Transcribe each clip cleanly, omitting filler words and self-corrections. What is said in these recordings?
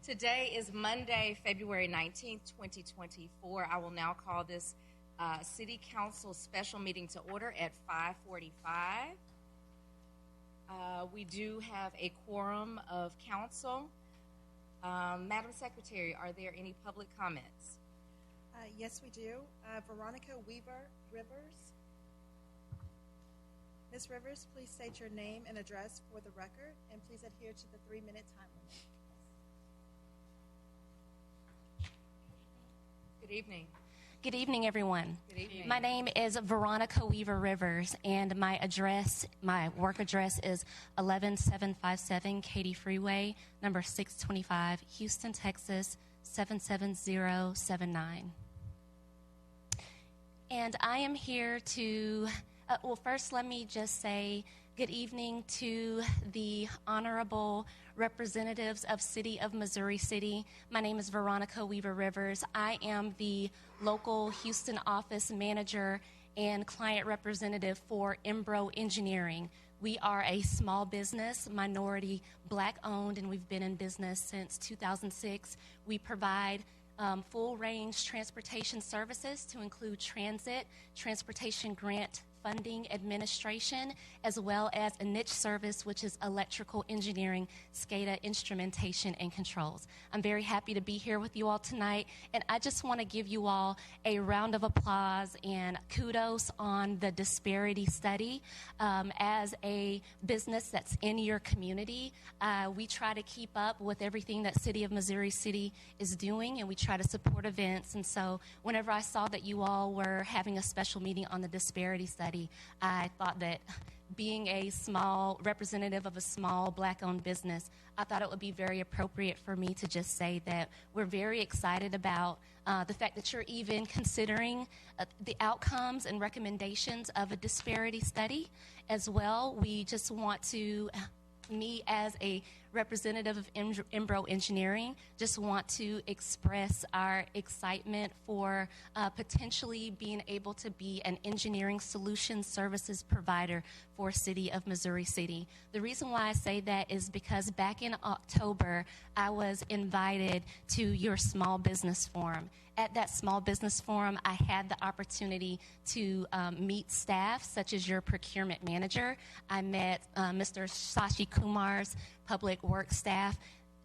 Today is Monday, February 19th, 2024. I will now call this City Council special meeting to order at 5:45. We do have a quorum of council. Madam Secretary, are there any public comments? Yes, we do. Veronica Weaver Rivers. Ms. Rivers, please state your name and address for the record, and please adhere to the 3-minute time limit. Good evening. Good evening, everyone. Good evening. My name is Veronica Weaver Rivers, and my work address is 11757 Katy Freeway, number 625, Houston, Texas, 77079. And I am here to, first let me just say good evening to the honorable representatives of City of Missouri City. My name is Veronica Weaver Rivers. I am the local Houston office manager and client representative for Embro Engineering. We are a small business, minority Black owned, and we've been in business since 2006. We provide full range transportation services to include transit, transportation grant funding administration, as well as a niche service, which is electrical engineering, SCADA instrumentation and controls. I'm very happy to be here with you all tonight, and I just want to give you all a round of applause and kudos on the disparity study. As a business that's in your community, we try to keep up with everything that City of Missouri City is doing, and we try to support events. And so whenever I saw that you all were having a special meeting on the disparity study, I thought that being a small representative of a small Black-owned business, I thought it would be very appropriate for me to just say that we're very excited about the fact that you're even considering the outcomes and recommendations of a disparity study as well. We just want to, me as a representative of Embro Engineering, just want to express our excitement for potentially being able to be an engineering solution services provider for City of Missouri City. The reason why I say that is because back in October, I was invited to your small business forum. At that small business forum, I had the opportunity to meet staff, such as your procurement manager. I met Mr. Sashi Kumar's public works staff.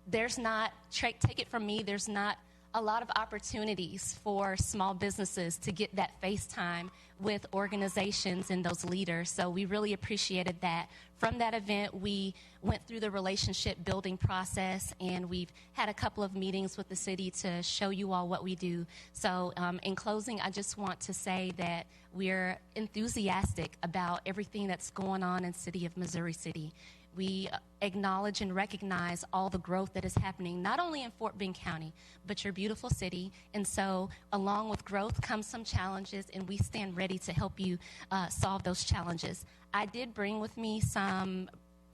There's not, take it from me, there's not a lot of opportunities for small businesses to get that face time with organizations and those leaders. So we really appreciated that. From that event, we went through the relationship building process, and we've had a couple of meetings with the city to show you all what we do. So in closing, I just want to say that we're enthusiastic about everything that's going on in City of Missouri City. We acknowledge and recognize all the growth that is happening, not only in Fort Bend County, but your beautiful city. And so along with growth comes some challenges, and we stand ready to help you solve those challenges. I did bring with me some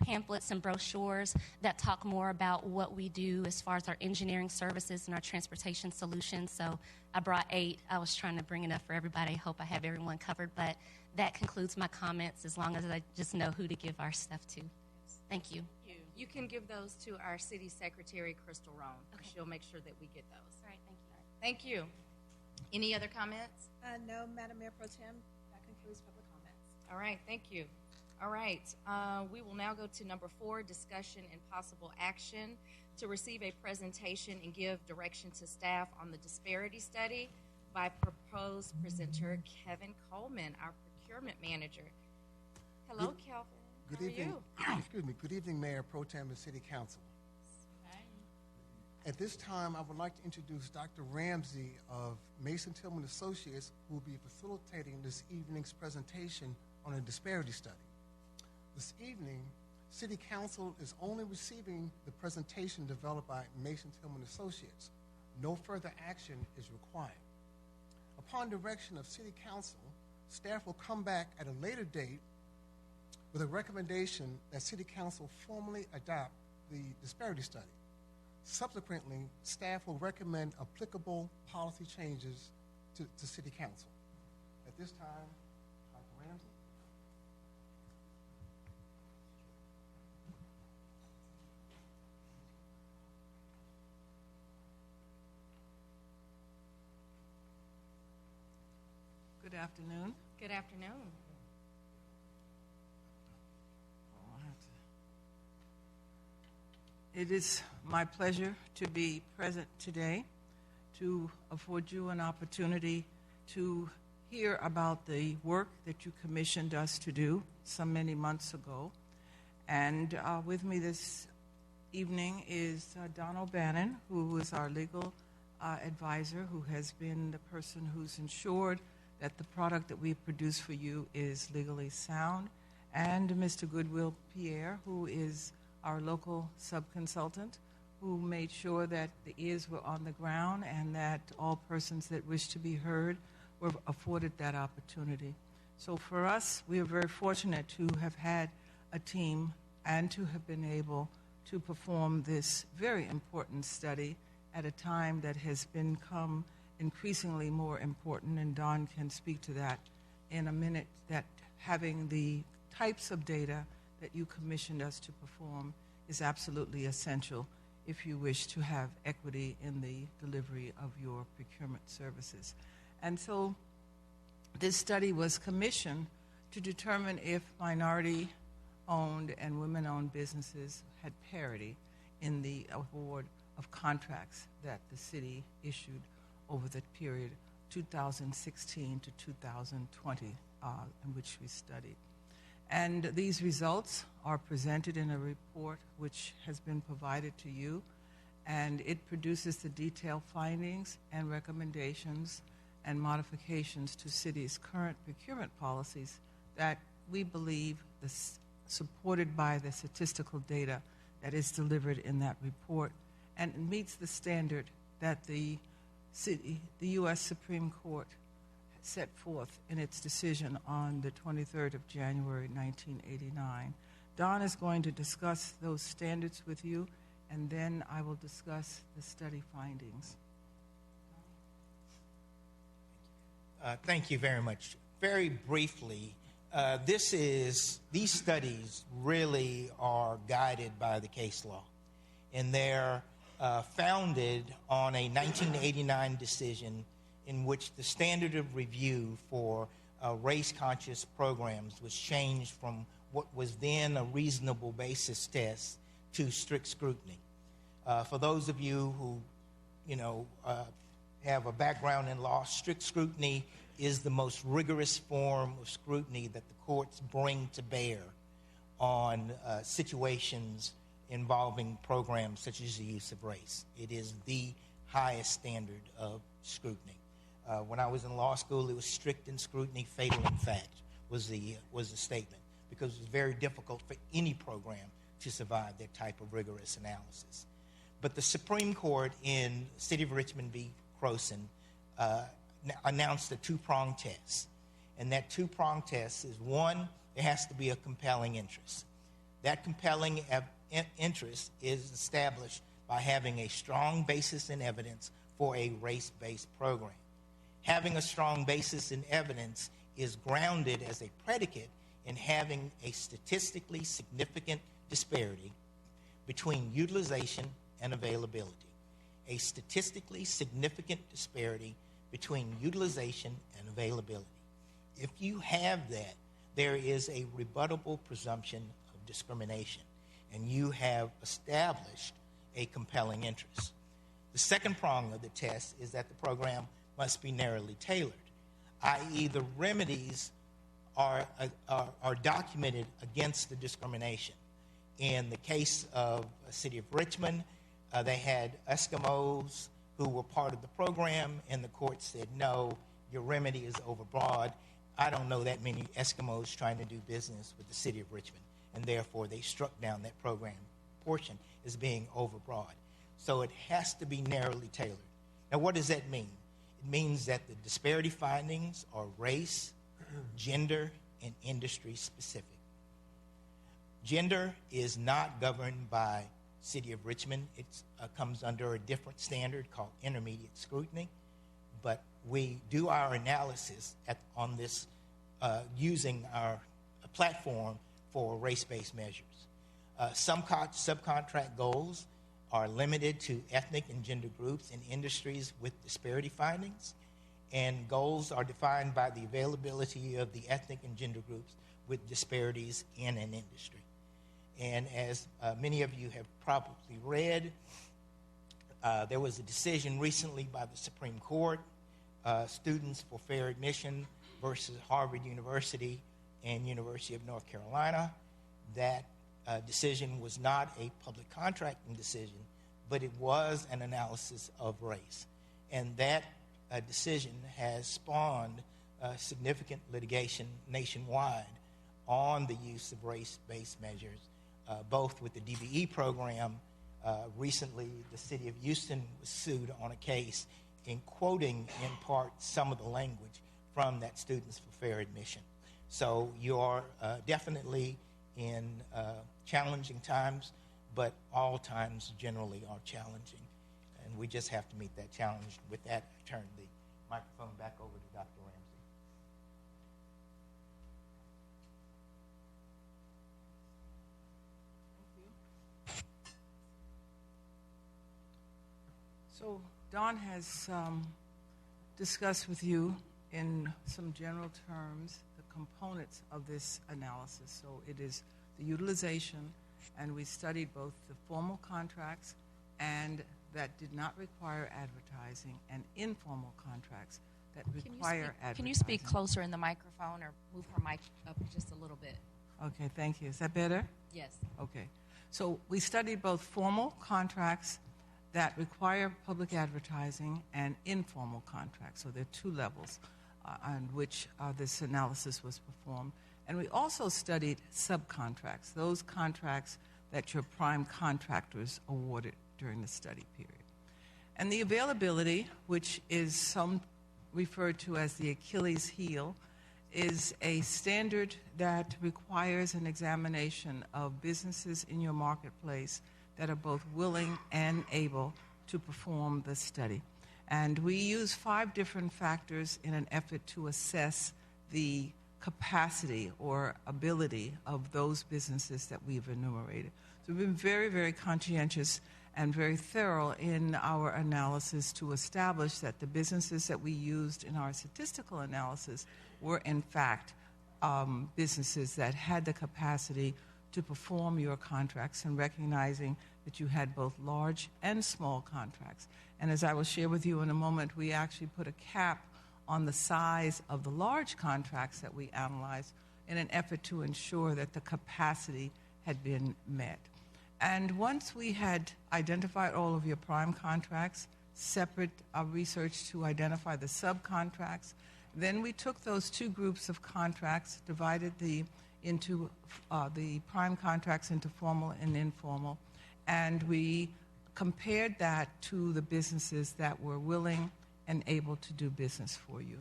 pamphlets and brochures that talk more about what we do as far as our engineering services and our transportation solutions. So I brought 8. I was trying to bring enough for everybody. I hope I have everyone covered, but that concludes my comments as long as I just know who to give our stuff to. Thank you. You can give those to our City Secretary, Crystal Roan. Okay. She'll make sure that we get those. All right, thank you. Thank you. Any other comments? No, Madam Mayor Pro Tem, that concludes public comments. All right, thank you. All right, we will now go to number 4, discussion and possible action to receive a presentation and give direction to staff on the disparity study by proposed presenter Kevin Coleman, our procurement manager. Hello, Kelvin. Good evening. Excuse me. Good evening, Mayor Pro Tem and City Council. Hi. At this time, I would like to introduce Dr. Ramsey of Mason Tillman Associates, who will be facilitating this evening's presentation on a disparity study. This evening, City Council is only receiving the presentation developed by Mason Tillman Associates. No further action is required. Upon direction of City Council, staff will come back at a later date with a recommendation that City Council formally adopt the disparity study. Subsequently, staff will recommend applicable policy changes to City Council. At this time, Dr. Ramsey. afternoon. Good afternoon. It is my pleasure to be present today to afford you an opportunity to hear about the work that you commissioned us to do so many months ago. And with me this evening is Don O'Bannon, who is our legal advisor, who has been the person who's ensured that the product that we produce for you is legally sound, and Mr. Goodwill Pierre, who is our local sub-consultant, who made sure that the ears were on the ground and that all persons that wish to be heard were afforded that opportunity. So for us, we are very fortunate to have had a team and to have been able to perform this very important study at a time that has become increasingly more important, and Don can speak to that in a minute, that having the types of data that you commissioned us to perform is absolutely essential if you wish to have equity in the delivery of your procurement services. And so this study was commissioned to determine if minority-owned and women-owned businesses had parity in the award of contracts that the city issued over the period 2016 to 2020 in which we studied. And these results are presented in a report which has been provided to you, and it produces the detailed findings and recommendations and modifications to city's current procurement policies that we believe, supported by the statistical data that is delivered in that report, and it meets the standard that the U.S. Supreme Court set forth in its decision on the 23rd of January, 1989. Don is going to discuss those standards with you, and then I will discuss the study findings. Thank you very much. Very briefly, these studies really are guided by the case law, and they're founded on a 1989 decision in which the standard of review for race-conscious programs was changed from what was then a reasonable basis test to strict scrutiny. For those of you who, have a background in law, strict scrutiny is the most rigorous form of scrutiny that the courts bring to bear on situations involving programs such as the use of race. It is the highest standard of scrutiny. When I was in law school, it was strict in scrutiny, fatal in fact, was the statement, because it was very difficult for any program to survive that type of rigorous analysis. But the Supreme Court in City of Richmond v. Croson announced a two-pronged test. And that two-pronged test is, one, there has to be a compelling interest. That compelling interest is established by having a strong basis in evidence for a race-based program. Having a strong basis in evidence is grounded as a predicate in having a statistically significant disparity between utilization and availability. A statistically significant disparity between utilization and availability. If you have that, there is a rebuttable presumption of discrimination, and you have established a compelling interest. The second prong of the test is that the program must be narrowly tailored, i.e. the remedies are documented against the discrimination. In the case of the City of Richmond, they had Eskimos who were part of the program, and the court said, no, your remedy is overbroad. I don't know that many Eskimos trying to do business with the City of Richmond, and therefore they struck down that program portion as being overbroad. So it has to be narrowly tailored. Now, what does that mean? It means that the disparity findings are race, gender, and industry specific. Gender is not governed by City of Richmond. It comes under a different standard called intermediate scrutiny, but we do our analysis on this using our platform for race-based measures. Some subcontract goals are limited to ethnic and gender groups in industries with disparity findings, and goals are defined by the availability of the ethnic and gender groups with disparities in an industry. And as many of you have probably read, there was a decision recently by the Supreme Court, Students for Fair Admission versus Harvard University and University of North Carolina. That decision was not a public contracting decision, but it was an analysis of race. And that decision has spawned significant litigation nationwide on the use of race-based measures, both with the DBE program. Recently, the city of Houston was sued on a case in quoting in part some of the language from that Students for Fair Admission. So you're definitely in challenging times, but all times generally are challenging, and we just have to meet that challenge. With that, I turn the microphone back over to Dr. Ramsey. So Don has discussed with you in some general terms the components of this analysis. So it is the utilization, and we studied both the formal contracts and that did not require advertising, and informal contracts that require advertising. Can you speak closer in the microphone or move her mic up just a little bit? Okay, thank you. Is that better? Yes. Okay. So we studied both formal contracts that require public advertising and informal contracts. So there are two levels on which this analysis was performed. And we also studied subcontracts, those contracts that your prime contractors awarded during the study period. And the availability, which is some referred to as the Achilles heel, is a standard that requires an examination of businesses in your marketplace that are both willing and able to perform the study. And we use 5 different factors in an effort to assess the capacity or ability of those businesses that we've enumerated. So we've been very, very conscientious and very thorough in our analysis to establish that the businesses that we used in our statistical analysis were in fact businesses that had the capacity to perform your contracts, and recognizing that you had both large and small contracts. And as I will share with you in a moment, we actually put a cap on the size of the large contracts that we analyzed in an effort to ensure that the capacity had been met. And once we had identified all of your prime contracts, separate research to identify the subcontracts, then we took those 2 groups of contracts, divided into the prime contracts into formal and informal, and we compared that to the businesses that were willing and able to do business for you.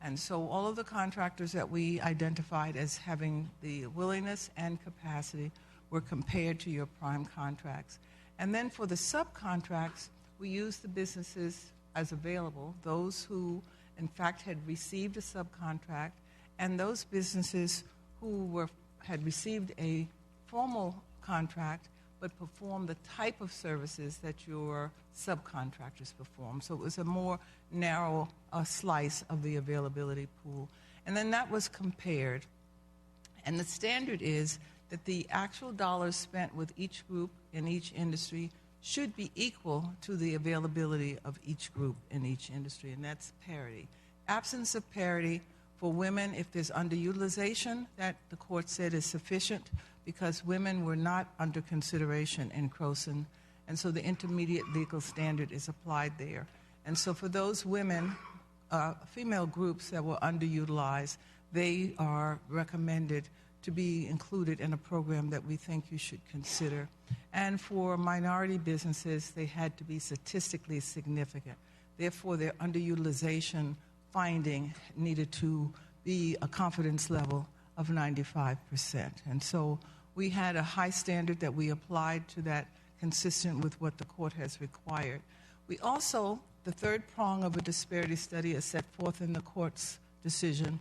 And so all of the contractors that we identified as having the willingness and capacity were compared to your prime contracts. And then for the subcontracts, we used the businesses as available, those who in fact had received a subcontract, and those businesses who had received a formal contract but performed the type of services that your subcontractors perform. So it was a more narrow slice of the availability pool. And then that was compared. And the standard is that the actual dollars spent with each group in each industry should be equal to the availability of each group in each industry, and that's parity. Absence of parity for women, if there's underutilization, that the court said is sufficient because women were not under consideration in CROSN, and so the intermediate legal standard is applied there. And so for those women, female groups that were underutilized, they are recommended to be included in a program that we think you should consider. And for minority businesses, they had to be statistically significant. Therefore, their underutilization finding needed to be a confidence level of 95%. And so we had a high standard that we applied to that, consistent with what the court has required. We also, the third prong of a disparity study as set forth in the court's decision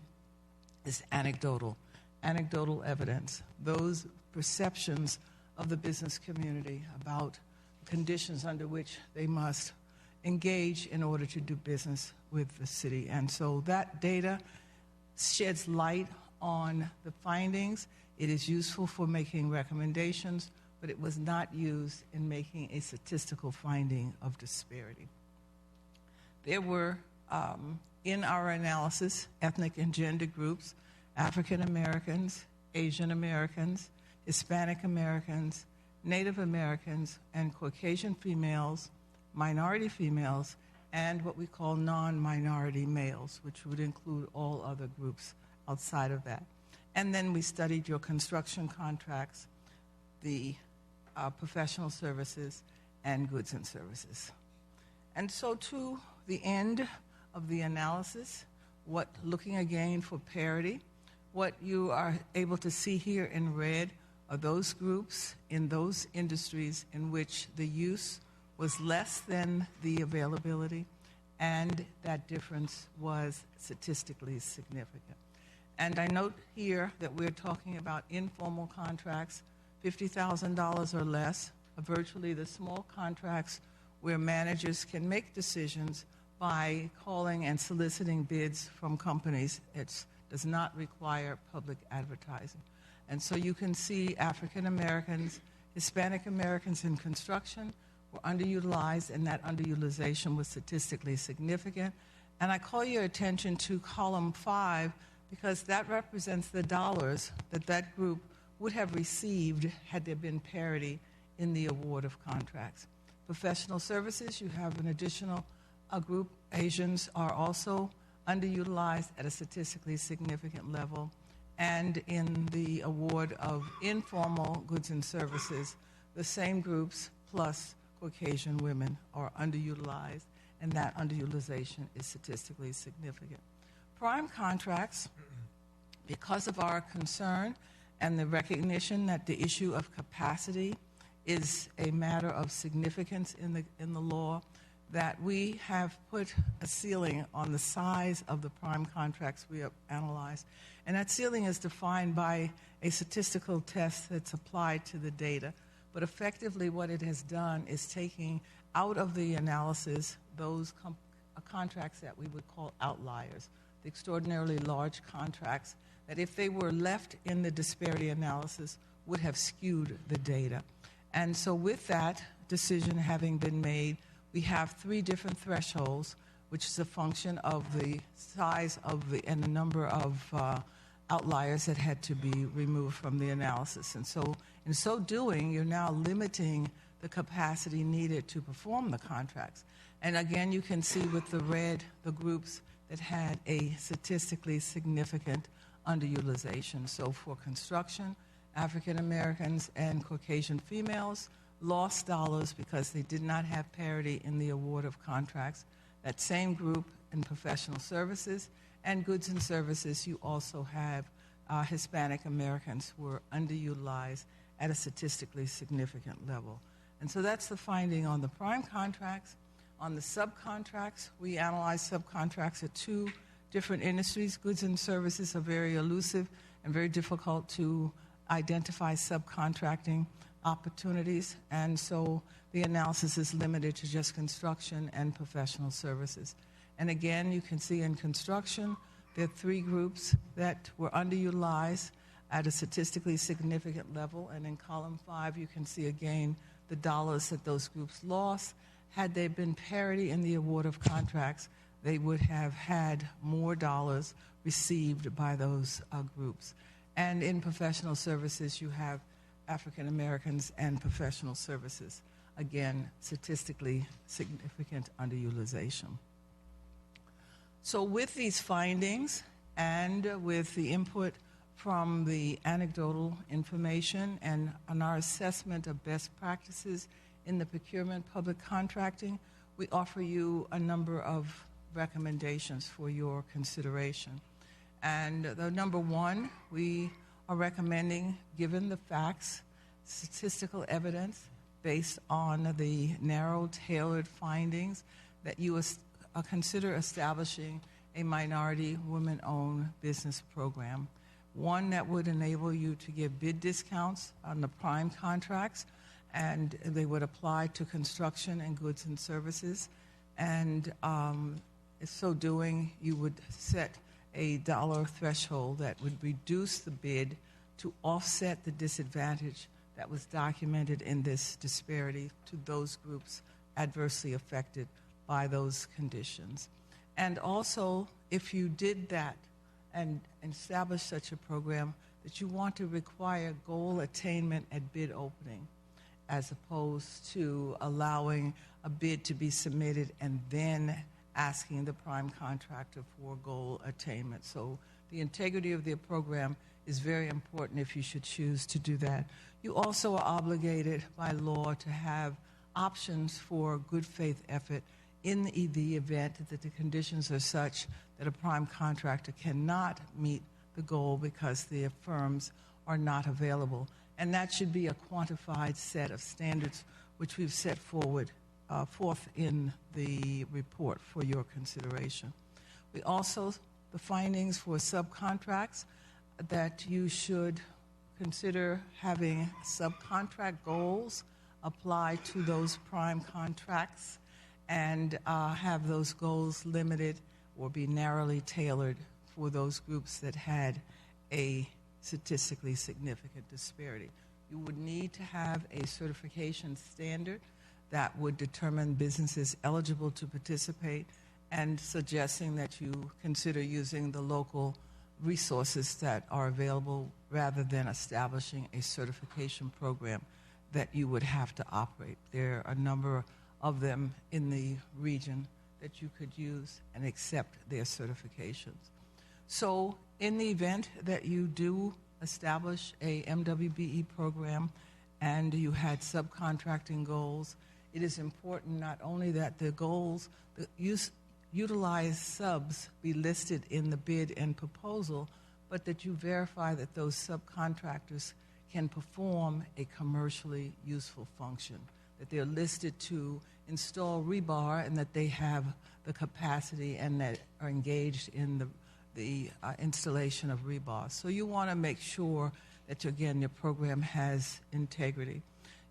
is anecdotal evidence, those perceptions of the business community about conditions under which they must engage in order to do business with the city. And so that data sheds light on the findings. It is useful for making recommendations, but it was not used in making a statistical finding of disparity. There were, in our analysis, ethnic and gender groups, African Americans, Asian Americans, Hispanic Americans, Native Americans, and Caucasian females, minority females, and what we call non-minority males, which would include all other groups outside of that. And then we studied your construction contracts, the professional services, and goods and services. And so to the end of the analysis, looking again for parity, what you are able to see here in red are those groups in those industries in which the use was less than the availability, and that difference was statistically significant. And I note here that we're talking about informal contracts, $50,000 or less, virtually the small contracts where managers can make decisions by calling and soliciting bids from companies. It does not require public advertising. And so you can see African Americans, Hispanic Americans in construction were underutilized, and that underutilization was statistically significant. And I call your attention to column 5 because that represents the dollars that that group would have received had there been parity in the award of contracts. Professional services, you have an additional group. Asians are also underutilized at a statistically significant level. And in the award of informal goods and services, the same groups plus Caucasian women are underutilized, and that underutilization is statistically significant. Prime contracts, because of our concern and the recognition that the issue of capacity is a matter of significance in the law, that we have put a ceiling on the size of the prime contracts we have analyzed. And that ceiling is defined by a statistical test that's applied to the data. But effectively what it has done is taking out of the analysis those contracts that we would call outliers, the extraordinarily large contracts that if they were left in the disparity analysis would have skewed the data. And so with that decision having been made, we have 3 different thresholds, which is a function of the size of and the number of outliers that had to be removed from the analysis. And so in so doing, you're now limiting the capacity needed to perform the contracts. And again, you can see with the red, the groups that had a statistically significant underutilization. So for construction, African Americans and Caucasian females lost dollars because they did not have parity in the award of contracts. That same group in professional services and goods and services, you also have Hispanic Americans who were underutilized at a statistically significant level. And so that's the finding on the prime contracts. On the subcontracts, we analyzed subcontracts at 2 different industries. Goods and services are very elusive and very difficult to identify subcontracting opportunities, and so the analysis is limited to just construction and professional services. And again, you can see in construction, there are 3 groups that were underutilized at a statistically significant level, and in column 5, you can see again the dollars that those groups lost. Had there been parity in the award of contracts, they would have had more dollars received by those groups. And in professional services, you have African Americans and professional services. Again, statistically significant underutilization. So with these findings and with the input from the anecdotal information and on our assessment of best practices in the procurement public contracting, we offer you a number of recommendations for your consideration. And the number 1, we are recommending, given the facts, statistical evidence based on the narrow, tailored findings, that you consider establishing a minority women-owned business program, one that would enable you to give bid discounts on the prime contracts, and they would apply to construction and goods and services, And in so doing, you would set a dollar threshold that would reduce the bid to offset the disadvantage that was documented in this disparity to those groups adversely affected by those conditions. And also, if you did that and established such a program, that you want to require goal attainment at bid opening, as opposed to allowing a bid to be submitted and then asking the prime contractor for goal attainment. So the integrity of the program is very important if you should choose to do that. You also are obligated by law to have options for good faith effort in the event that the conditions are such that a prime contractor cannot meet the goal because their firms are not available. And that should be a quantified set of standards which we've set forth in the report for your consideration. We also, the findings for subcontracts, that you should consider having subcontract goals apply to those prime contracts and have those goals limited or be narrowly tailored for those groups that had a statistically significant disparity. You would need to have a certification standard that would determine businesses eligible to participate, and suggesting that you consider using the local resources that are available rather than establishing a certification program that you would have to operate. There are a number of them in the region that you could use and accept their certifications. So in the event that you do establish a MWBE program and you had subcontracting goals, it is important not only that the goals, the utilized subs be listed in the bid and proposal, but that you verify that those subcontractors can perform a commercially useful function, that they're listed to install rebar and that they have the capacity and that are engaged in the installation of rebar. So you want to make sure that, again, your program has integrity.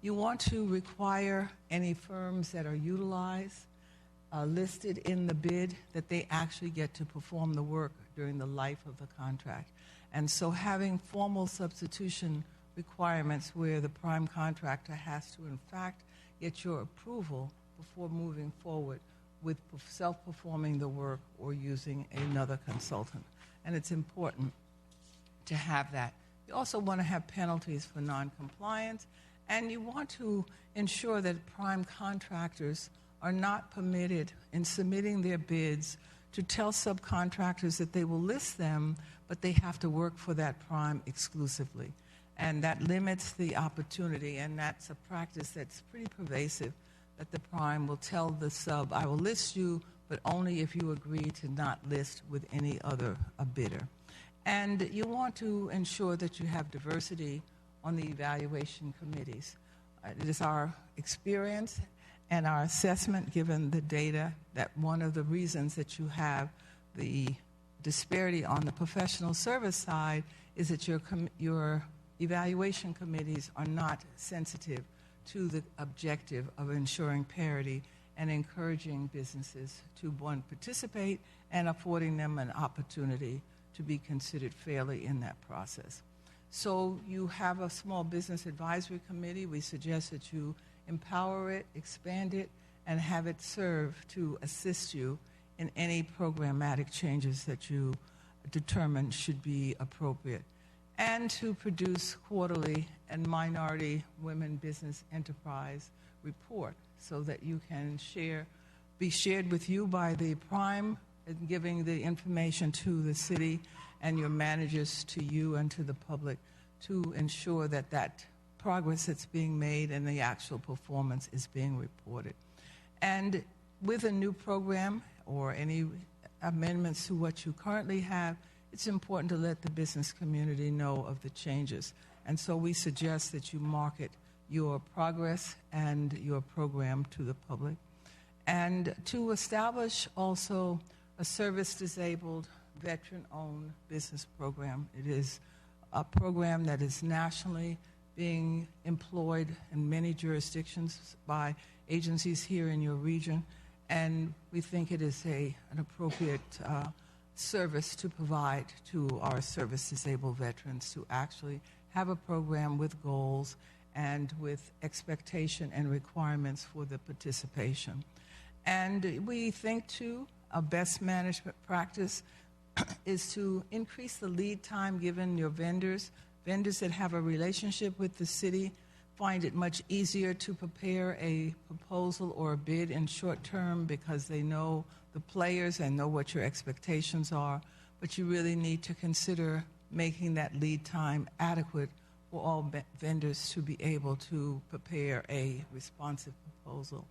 You want to require any firms that are utilized, listed in the bid, that they actually get to perform the work during the life of the contract. And so having formal substitution requirements where the prime contractor has to, in fact, get your approval before moving forward with self-performing the work or using another consultant. And it's important to have that. You also want to have penalties for non-compliance, and you want to ensure that prime contractors are not permitted in submitting their bids to tell subcontractors that they will list them, but they have to work for that prime exclusively. And that limits the opportunity, and that's a practice that's pretty pervasive, that the prime will tell the sub, I will list you, but only if you agree to not list with any other bidder. And you want to ensure that you have diversity on the evaluation committees. It is our experience and our assessment, given the data, that one of the reasons that you have the disparity on the professional service side is that your evaluation committees are not sensitive to the objective of ensuring parity and encouraging businesses to, one, participate and affording them an opportunity to be considered fairly in that process. So you have a small business advisory committee. We suggest that you empower it, expand it, and have it serve to assist you in any programmatic changes that you determine should be appropriate, and to produce quarterly and minority women business enterprise report so that you can be shared with you by the prime, and giving the information to the city and your managers to you and to the public to ensure that that progress that's being made and the actual performance is being reported. And with a new program or any amendments to what you currently have, it's important to let the business community know of the changes. And so we suggest that you market your progress and your program to the public. And to establish also a service-disabled, veteran-owned business program. It is a program that is nationally being employed in many jurisdictions by agencies here in your region, and we think it is an appropriate service to provide to our service-disabled veterans to actually have a program with goals and with expectation and requirements for the participation. And we think, too, a best management practice is to increase the lead time given your vendors. Vendors that have a relationship with the city find it much easier to prepare a proposal or a bid in short term because they know the players and know what your expectations are. But you really need to consider making that lead time adequate for all vendors to be able to prepare a responsive proposal.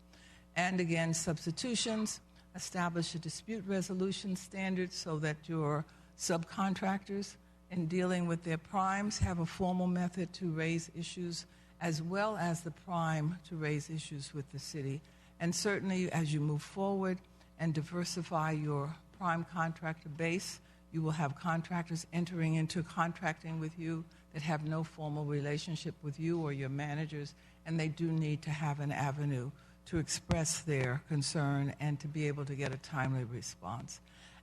And again, substitutions, establish a dispute resolution standard so that your subcontractors in dealing with their primes have a formal method to raise issues as well as the prime to raise issues with the city. And certainly as you move forward and diversify your prime contractor base, you will have contractors entering into contracting with you that have no formal relationship with you or your managers, and they do need to have an avenue to express their concern and to be able to get a timely response.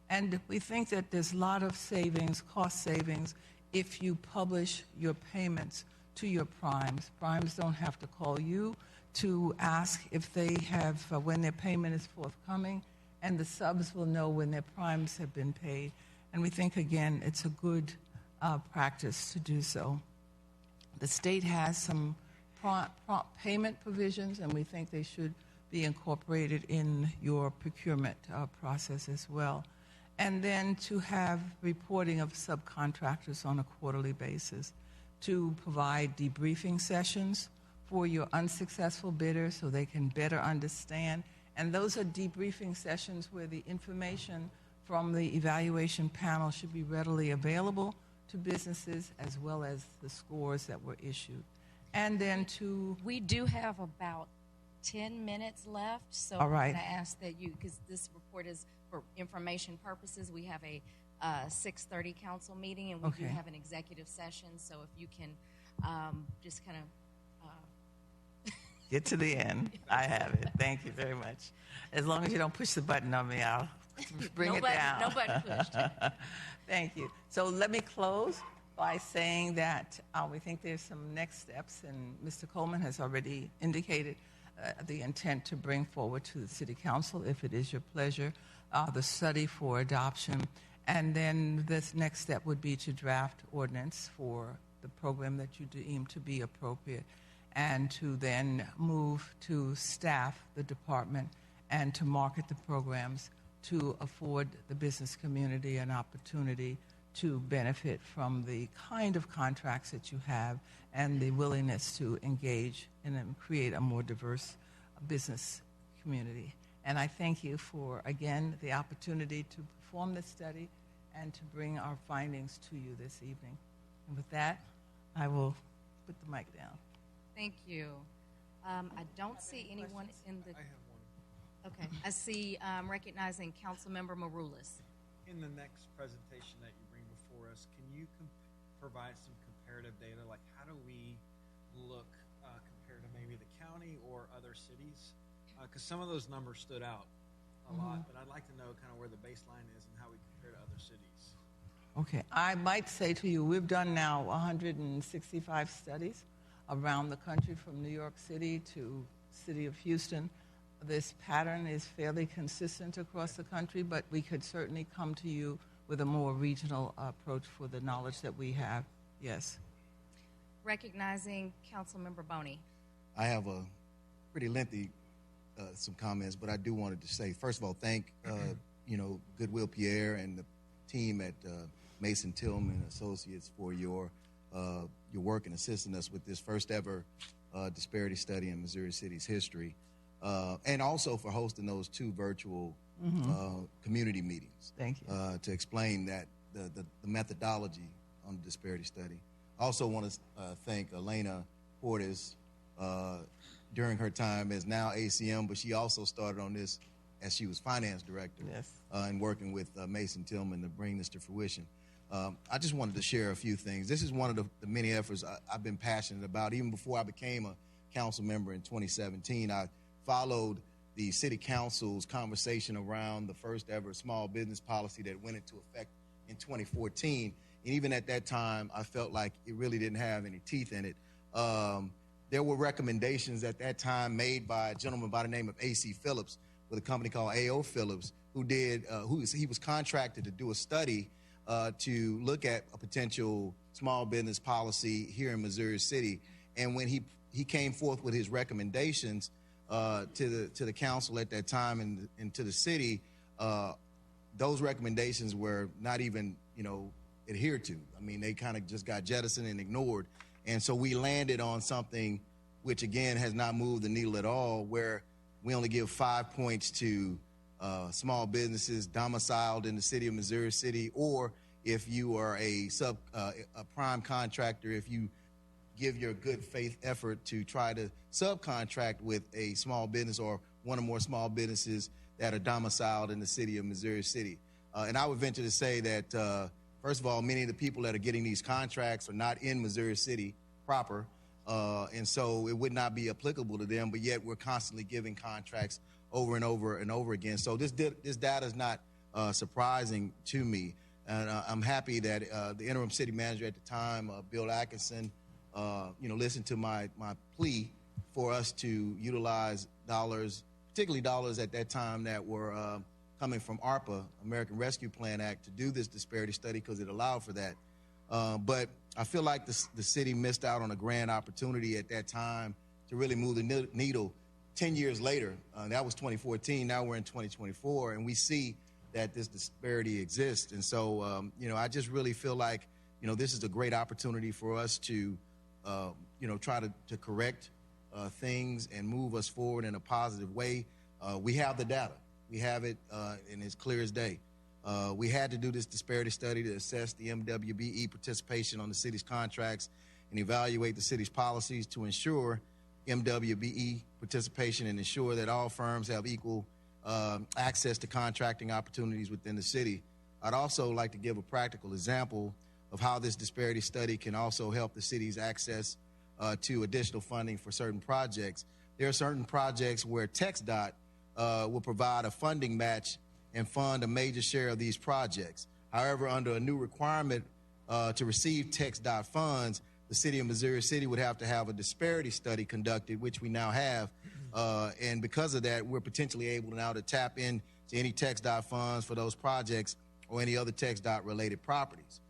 And we think that there's a lot of savings, cost savings, if you publish your payments to your primes. Primes don't have to call you to ask if they have, when their payment is forthcoming, and the subs will know when their primes have been paid. And we think, again, it's a good practice to do so. The state has some prompt payment provisions, and we think they should be incorporated in your procurement process as well. And then to have reporting of subcontractors on a quarterly basis, to provide debriefing sessions for your unsuccessful bidders so they can better understand. And those are debriefing sessions where the information from the evaluation panel should be readily available to businesses as well as the scores that were issued. And then to... We do have about 10 minutes left, so All right. I'm going to ask that you, because this report is for information purposes, we have a 6:30 council meeting, and we do Okay. have an executive session, so if you can just kind of... Get to the end. I have it. Thank you very much. As long as you don't push the button on me, I'll bring it down. No button pushed. Thank you. So let me close by saying that we think there's some next steps, and Mr. Coleman has already indicated the intent to bring forward to the City Council, if it is your pleasure, the study for adoption. And then this next step would be to draft ordinance for the program that you deem to be appropriate, and to then move to staff the department and to market the programs to afford the business community an opportunity to benefit from the kind of contracts that you have and the willingness to engage and create a more diverse business community. And I thank you for, again, the opportunity to perform this study and to bring our findings to you this evening. And with that, I will put the mic down. Thank you. I don't see anyone in the... I have one. Okay. I see recognizing Councilmember Maroulis. In the next presentation that you bring before us, can you provide some comparative data? Like, how do we look compared to maybe the county or other cities? Because some of those numbers stood out a lot, but I'd like to know kind of where the baseline is and how we compare to other cities. Okay. I might say to you, we've done now 165 studies around the country, from New York City to City of Houston. This pattern is fairly consistent across the country, but we could certainly come to you with a more regional approach for the knowledge that we have. Yes. Recognizing Councilmember Boney. I have a pretty lengthy some comments, but I do wanted to say, first of all, thank Goodwill Pierre and the team at Mason Tillman Associates for your work and assisting us with this first ever disparity study in Missouri City's history, and also for hosting those 2 virtual community meetings. Thank you. To explain that the methodology on the disparity study. I also want to thank Elena Portis during her time as now ACM, but she also started on this as she was finance director. Yes. And working with Mason Tillman to bring this to fruition. I just wanted to share a few things. This is one of the many efforts I've been passionate about. Even before I became a council member in 2017, I followed the city council's conversation around the first ever small business policy that went into effect in 2014. And even at that time, I felt like it really didn't have any teeth in it. There were recommendations at that time made by a gentleman by the name of A.C. Phillips with a company called A.O. Phillips, he was contracted to do a study to look at a potential small business policy here in Missouri City. And when he came forth with his recommendations to the council at that time and to the city, those recommendations were not even, adhered to. I mean, they kind of just got jettisoned and ignored. And so we landed on something which, again, has not moved the needle at all, where we only give 5 points to small businesses domiciled in the city of Missouri City, or if you are a prime contractor, if you give your good faith effort to try to subcontract with a small business or one or more small businesses that are domiciled in the city of Missouri City. And I would venture to say that, first of all, many of the people that are getting these contracts are not in Missouri City proper, and so it would not be applicable to them, but yet we're constantly giving contracts over and over and over again. So this data is not surprising to me, and I'm happy that the interim city manager at the time, Bill Atkinson, listened to my plea for us to utilize dollars, particularly dollars at that time that were coming from ARPA, American Rescue Plan Act, to do this disparity study because it allowed for that. But I feel like the city missed out on a grand opportunity at that time to really move the needle. 10 years later, that was 2014, now we're in 2024, and we see that this disparity exists. And so, I just really feel like, this is a great opportunity for us to, try to correct things and move us forward in a positive way. We have the data. We have it, and it's clear as day. We had to do this disparity study to assess the MWBE participation on the city's contracts and evaluate the city's policies to ensure MWBE participation and ensure that all firms have equal access to contracting opportunities within the city. I'd also like to give a practical example of how this disparity study can also help the city's access to additional funding for certain projects. There are certain projects where TxDOT will provide a funding match and fund a major share of these projects. However, under a new requirement to receive TxDOT funds, the city of Missouri City would have to have a disparity study conducted, which we now have. And because of that, we're potentially able now to tap into any TxDOT funds for those projects or any other TxDOT related properties.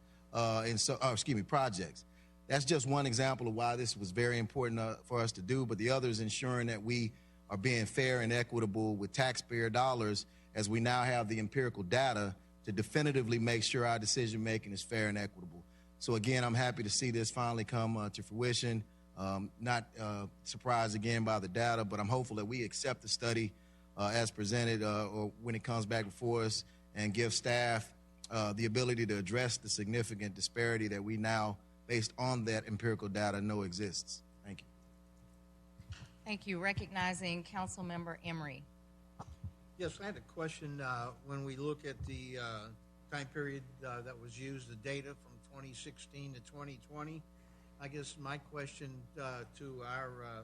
Projects. That's just one example of why this was very important for us to do, but the other is ensuring that we are being fair and equitable with taxpayer dollars as we now have the empirical data to definitively make sure our decision-making is fair and equitable. So again, I'm happy to see this finally come to fruition. Not surprised again by the data, but I'm hopeful that we accept the study as presented or when it comes back before us and give staff the ability to address the significant disparity that we now, based on that empirical data, know exists. Thank you. Thank you. Recognizing Councilmember Emery. Yes, I had a question. When we look at the time period that was used, the data from 2016 to 2020, I guess my question to our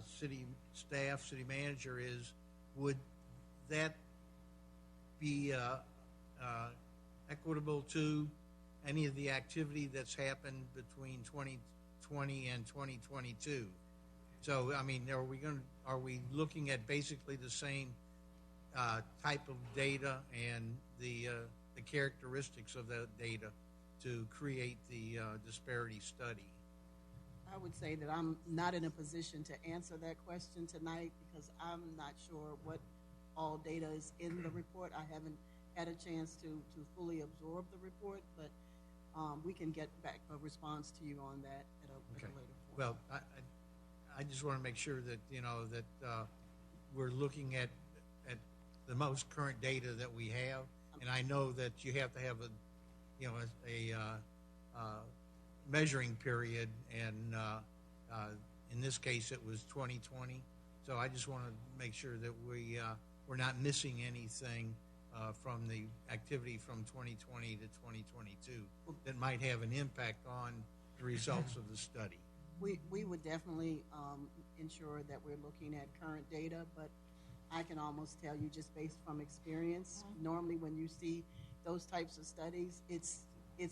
city staff, city manager is, would that be equitable to any of the activity that's happened between 2020 and 2022? So, I mean, are we looking at basically the same type of data and the characteristics of that data to create the disparity study? I would say that I'm not in a position to answer that question tonight because I'm not sure what all data is in the report. I haven't had a chance to fully absorb the report, but we can get back a response to you on that at a later point. Well, I just want to make sure that we're looking at the most current data that we have, and I know that you have to have a measuring period, and in this case it was 2020. So I just want to make sure that we're not missing anything from the activity from 2020 to 2022 that might have an impact on the results of the study. We would definitely ensure that we're looking at current data, but I can almost tell you just based from experience. Normally, when you see those types of studies, it's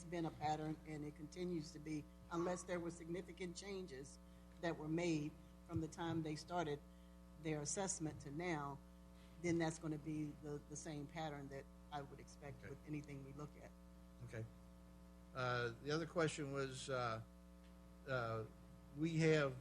been a pattern, and it continues to be, unless there were significant changes that were made from the time they started their assessment to now, then that's going to be the same pattern that I would expect with anything we look at. Okay. The other question was, we have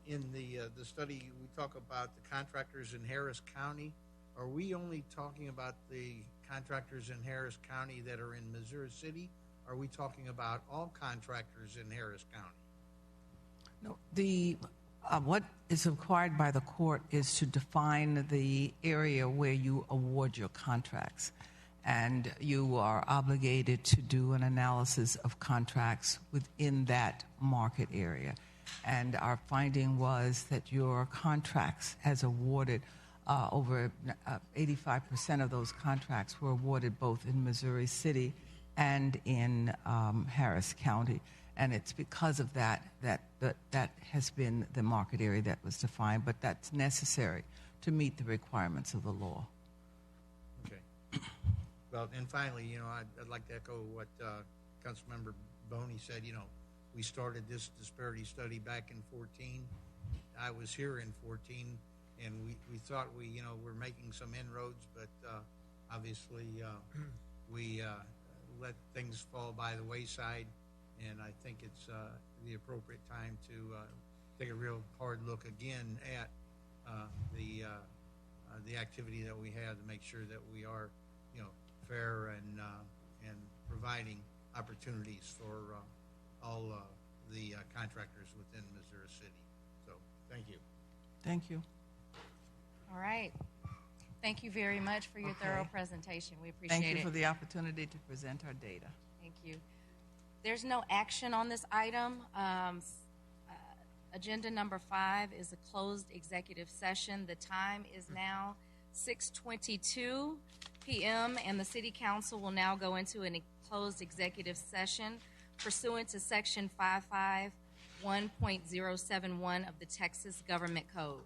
in the study, we talk about the contractors in Harris County. Are we only talking about the contractors in Harris County that are in Missouri City? Are we talking about all contractors in Harris County? No, what is required by the court is to define the area where you award your contracts. And you are obligated to do an analysis of contracts within that market area. And our finding was that your contracts, as awarded, over 85% of those contracts were awarded both in Missouri City and in Harris County. And it's because of that has been the market area that was defined, but that's necessary to meet the requirements of the law. Okay. Well, and finally, I'd like to echo what Councilmember Boney said. We started this disparity study back in 2014. I was here in 2014, and we thought we were making some inroads, but obviously we let things fall by the wayside, and I think it's the appropriate time to take a real hard look again at the activity that we have to make sure that we are, fair and providing opportunities for all the contractors within Missouri City. So, thank you. Thank you. All right. Thank you very much for your thorough presentation. We appreciate it. Thank you for the opportunity to present our data. Thank you. There's no action on this item. Agenda number 5 is a closed executive session. The time is now 6:22 p.m. and the City Council will now go into a closed executive session pursuant to Section 551.071 of the Texas Government Code.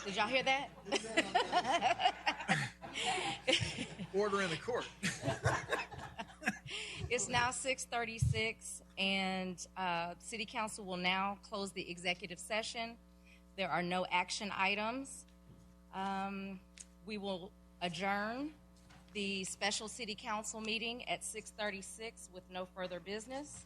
Did y'all hear that? Order in the court. It's now 6:36, and City Council will now close the executive session. There are no action items. We will adjourn the special City Council meeting at 6:36 with no further business.